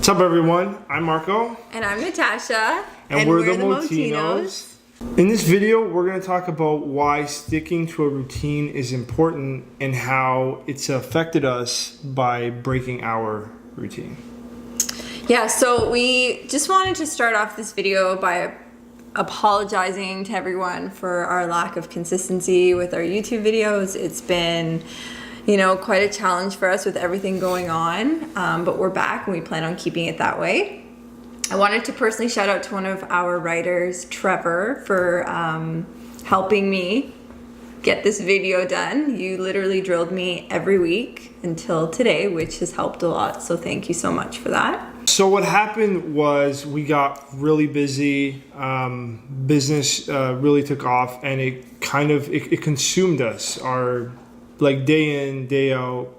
What's up, everyone? I'm Marco. And I'm Natasha. And we're the Motinos. In this video, we're going to talk about why sticking to a routine is important and how it's affected us by breaking our routine. Yeah, so we just wanted to start off this video by apologizing to everyone for our lack of consistency with our YouTube videos. It's been, quite a challenge for us with everything going on, but we're back and we plan on keeping it that way. I wanted to personally shout out to one of our writers, Trevor, for helping me get this video done. You literally drilled me every week until today, which has helped a lot, so thank you so much for that. So what happened was we got really busy, business really took off, and it consumed us. Our day in, day out,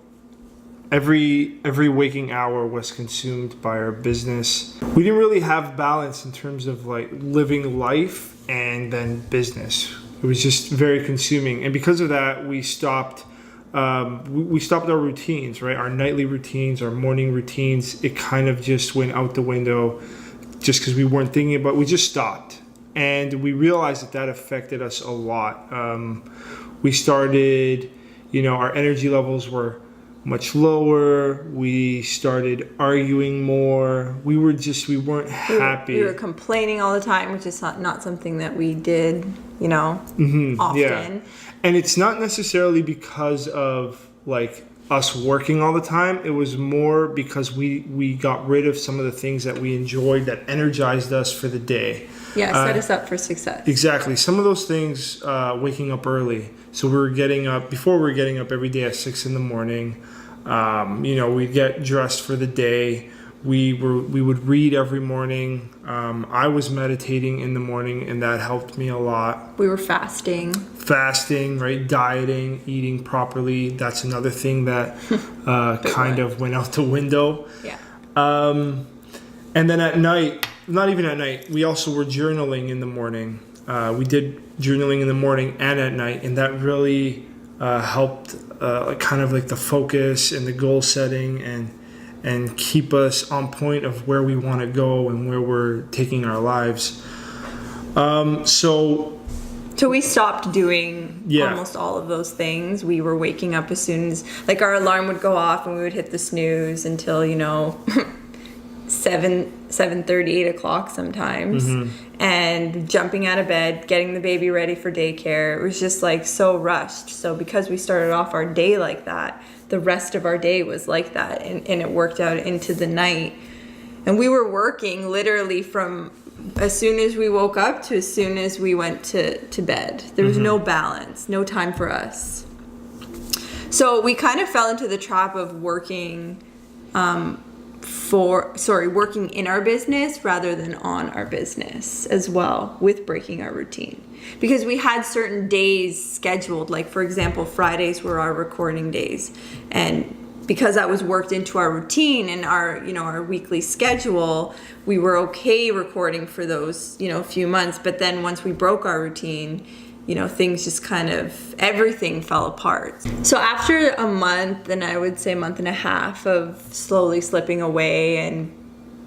every waking hour was consumed by our business. We didn't really have balance in terms of living life and then business. It was just very consuming, and because of that, we stopped. We stopped our routines, right? Our nightly routines, our morning routines. It kind of just went out the window, just because we weren't thinking about. We just stopped, and we realized that affected us a lot. We started, our energy levels were much lower. We started arguing more. We weren't happy. We were complaining all the time, which is not something that we did, often. Yeah. And it's not necessarily because of us working all the time. It was more because we got rid of some of the things that we enjoyed that energized us for the day. Yeah, set us up for success. Exactly. Some of those things, waking up early. So we were getting up every day at 6 in the morning. We'd get dressed for the day. We would read every morning. I was meditating in the morning, and that helped me a lot. We were fasting, right? Dieting, eating properly. That's another thing that kind of went out the window. Yeah. And then at night, not even at night, we also were journaling in the morning. We did journaling in the morning and at night, and that really helped the focus and the goal setting and keep us on point of where we want to go and where we're taking our lives. So we stopped doing almost all of those things. We were waking up as soon as our alarm would go off, and we would hit the snooze until 7:30, 8 o'clock sometimes. Mm-hmm. And jumping out of bed, getting the baby ready for daycare. It was just so rushed. So because we started off our day like that, the rest of our day was like that, and it worked out into the night. And we were working literally from as soon as we woke up to as soon as we went to bed. There was no balance, no time for us. So we kind of fell into the trap of working working in our business rather than on our business as well, with breaking our routine. Because we had certain days scheduled, for example, Fridays were our recording days. And because that was worked into our routine and our weekly schedule, we were okay recording for those, few months. But then once we broke our routine, things just everything fell apart. So after a month, and I would say a month and a half of slowly slipping away, and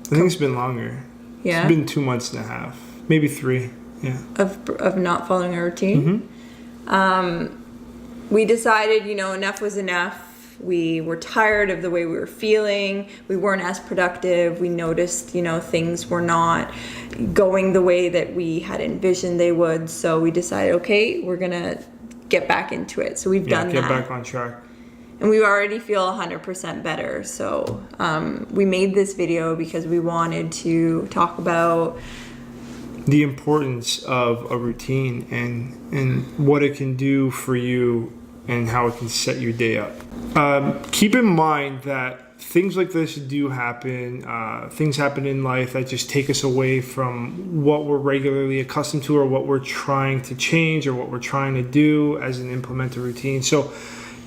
I think it's been longer. Yeah. It's been 2 months and a half, maybe 3. Yeah. Of not following our routine. We decided, enough was enough. We were tired of the way we were feeling. We weren't as productive. We noticed, things were not going the way that we had envisioned they would. So we decided, okay, we're going to get back into it. So we've done that. Get back on track. And we already feel 100% better. So we made this video because we wanted to talk about the importance of a routine and what it can do for you and how it can set your day up. Keep in mind that things like this do happen. Things happen in life that just take us away from what we're regularly accustomed to, or what we're trying to change, or what we're trying to do as an implement a routine. So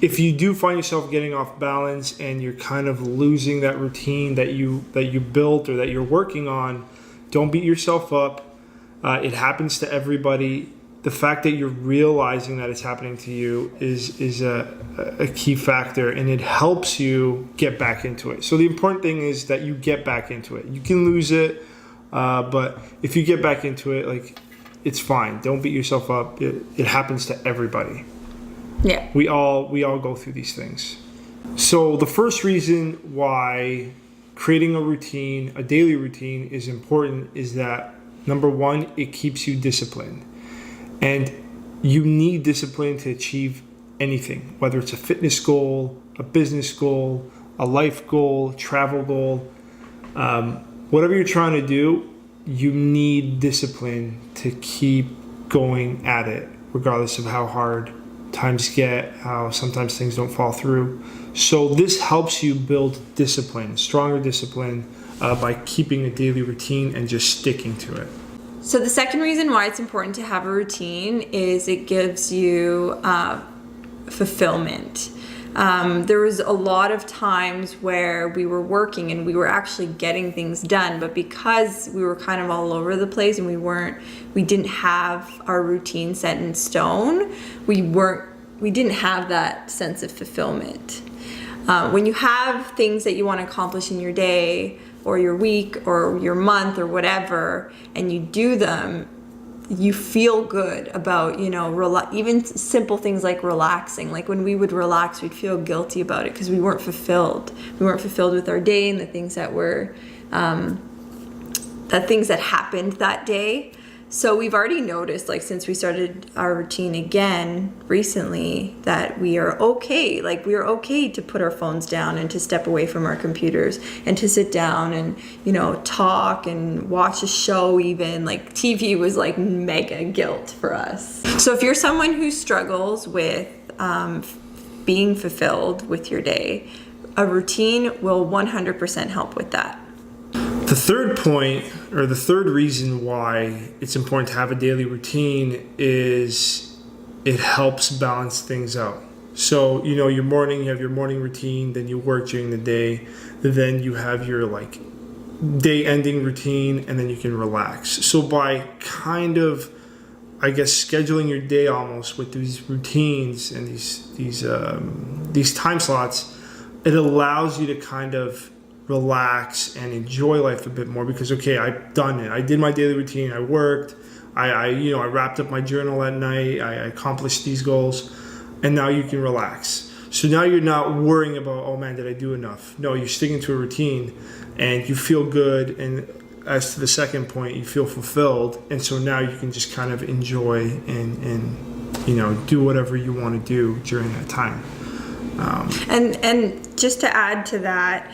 if you do find yourself getting off balance and you're kind of losing that routine that you built or that you're working on, don't beat yourself up. It happens to everybody. the fact that you're realizing that it's happening to you is a key factor, and it helps you get back into it. So the important thing is that you get back into it. You can lose it, but if you get back into it, like, it's fine. Don't beat yourself up. It happens to everybody. Yeah. We all go through these things. So the first reason why creating a routine, a daily routine, is important is that, number one, it keeps you disciplined. And you need discipline to achieve anything, whether it's a fitness goal, a business goal, a life goal, travel goal, whatever you're trying to do, you need discipline to keep going at it, regardless of how hard times get, how sometimes things don't fall through. So this helps you build discipline, stronger discipline, by keeping a daily routine and just sticking to it. So the second reason why it's important to have a routine is it gives you fulfillment. There was a lot of times where we were working and we were actually getting things done, but because we were kind of all over the place and we didn't have our routine set in stone, we didn't have that sense of fulfillment. When you have things that you want to accomplish in your day or your week or your month or whatever, and you do them, you feel good about, even simple things like relaxing. Like when we would relax, we'd feel guilty about it because we weren't fulfilled. We weren't fulfilled with our day and the things that happened that day. So we've already noticed, like, since we started our routine again recently, that we are okay. Like, we are okay to put our phones down and to step away from our computers and to sit down and, talk and watch a show even. Like, TV was like mega guilt for us. So if you're someone who struggles with being fulfilled with your day, a routine will 100% help with that. The third point, or the third reason why it's important to have a daily routine, is it helps balance things out. So, you have your morning routine, then you work during the day, then you have your day ending routine, and then you can relax. So by kind of, scheduling your day almost with these routines and these time slots, it allows you to kind of relax and enjoy life a bit more, because I've done it. I did my daily routine. I worked. I wrapped up my journal at night. I accomplished these goals, and now you can relax. So now you're not worrying about, oh man, did I do enough? No, you're sticking to a routine, and you feel good. And as to the second point, you feel fulfilled, and so now you can just kind of enjoy and do whatever you want to do during that time. And just to add to that,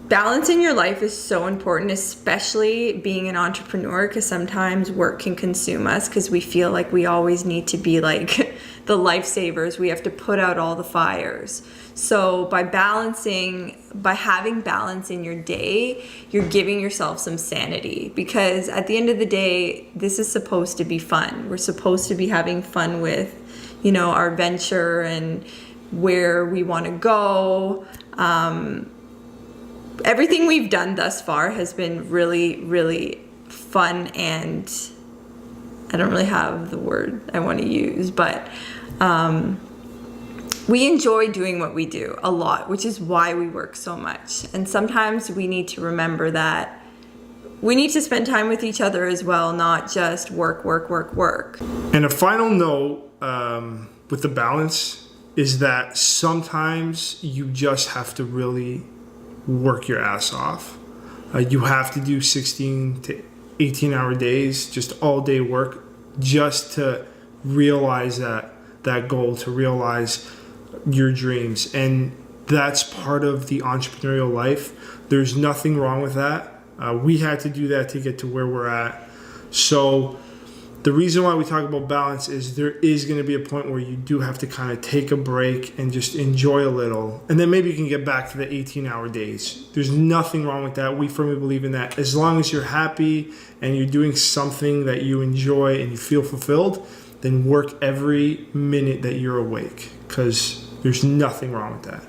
balance in your life is so important, especially being an entrepreneur, because sometimes work can consume us because we feel like we always need to be like the lifesavers. We have to put out all the fires. So by having balance in your day, you're giving yourself some sanity, because at the end of the day, this is supposed to be fun. We're supposed to be having fun with, our venture and where we want to go. Everything we've done thus far has been really, really fun, and I don't really have the word I want to use, but we enjoy doing what we do a lot, which is why we work so much. And sometimes we need to remember that we need to spend time with each other as well, not just work, work, work, work. And a final note with the balance is that sometimes you just have to really work your ass off. You have to do 16 to 18 hour days, just all day work, just to realize that goal, to realize your dreams. And that's part of the entrepreneurial life. There's nothing wrong with that. We had to do that to get to where we're at. So the reason why we talk about balance is there is going to be a point where you do have to kind of take a break and just enjoy a little. And then maybe you can get back to the 18-hour days. There's nothing wrong with that. We firmly believe in that. As long as you're happy and you're doing something that you enjoy and you feel fulfilled, then work every minute that you're awake, because there's nothing wrong with that.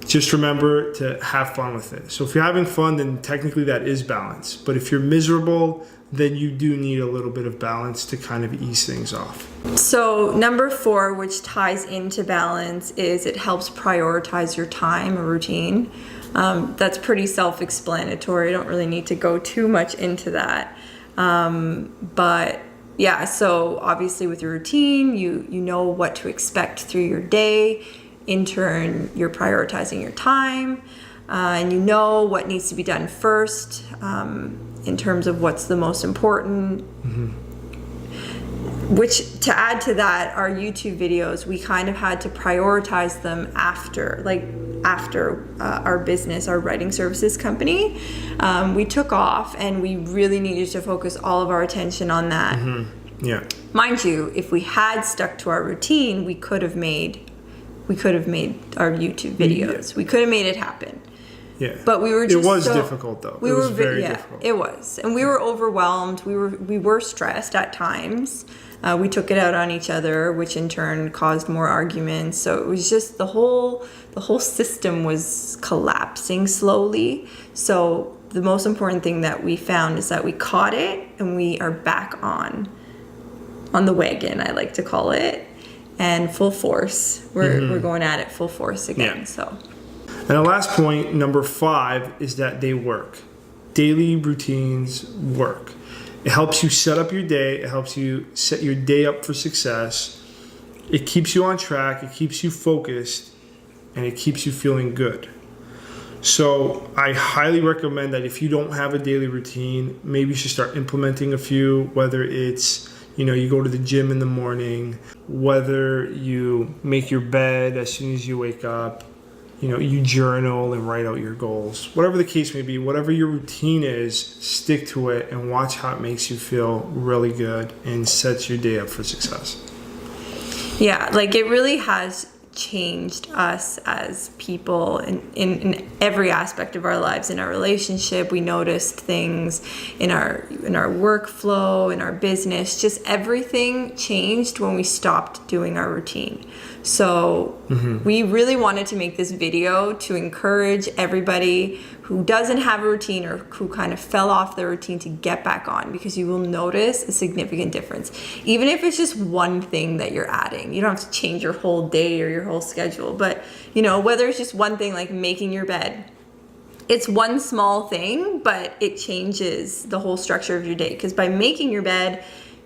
just remember to have fun with it. So if you're having fun, then technically that is balance. But if you're miserable, then you do need a little bit of balance to kind of ease things off. So number 4, which ties into balance, is it helps prioritize your time or routine. That's pretty self-explanatory. I don't really need to go too much into that. But yeah, so obviously with your routine, you know what to expect through your day. In turn, you're prioritizing your time, and you know what needs to be done first, in terms of what's the most important. Which, to add to that, our YouTube videos, we kind of had to prioritize them after our business, our writing services company. We took off, and we really needed to focus all of our attention on that. Yeah. Mind you, if we had stuck to our routine, we could have made our YouTube videos. We could have made it happen. Yeah. But we were just It was difficult though. It was very difficult. It was. And we were overwhelmed. We were stressed at times. We took it out on each other, which in turn caused more arguments. So it was just the whole system was collapsing slowly. So the most important thing that we found is that we caught it and we are back on the wagon, I like to call it. And full force. We're going at it full force again. Yeah. So. And the last point, number 5, is that they work. Daily routines work. It helps you set up your day. It helps you set your day up for success. It keeps you on track. It keeps you focused. And it keeps you feeling good. So I highly recommend that if you don't have a daily routine, maybe you should start implementing a few, whether it's you go to the gym in the morning, whether you make your bed as soon as you wake up, you journal and write out your goals. Whatever the case may be, whatever your routine is, stick to it and watch how it makes you feel really good and sets your day up for success. Yeah, like it really has changed us as people in every aspect of our lives. In our relationship, we noticed things in our workflow, in our business. Just everything changed when we stopped doing our routine. So we really wanted to make this video to encourage everybody who doesn't have a routine or who kind of fell off their routine to get back on, because you will notice a significant difference. Even if it's just one thing that you're adding, you don't have to change your whole day or your whole schedule, but whether it's just one thing like making your bed, it's one small thing, but it changes the whole structure of your day. Because by making your bed,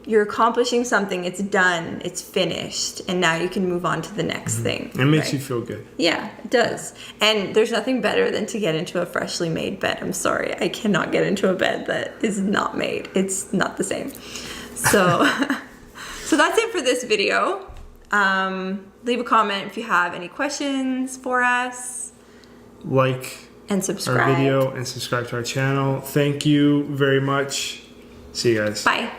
you're accomplishing something, it's done, it's finished, and now you can move on to the next thing. It makes you feel good. Yeah, it does. And there's nothing better than to get into a freshly made bed. I'm sorry, I cannot get into a bed that is not made. It's not the same. So, so that's it for this video. Leave a comment if you have any questions for us. Like and subscribe. Our video and subscribe to our channel. Thank you very much. See you guys. Bye.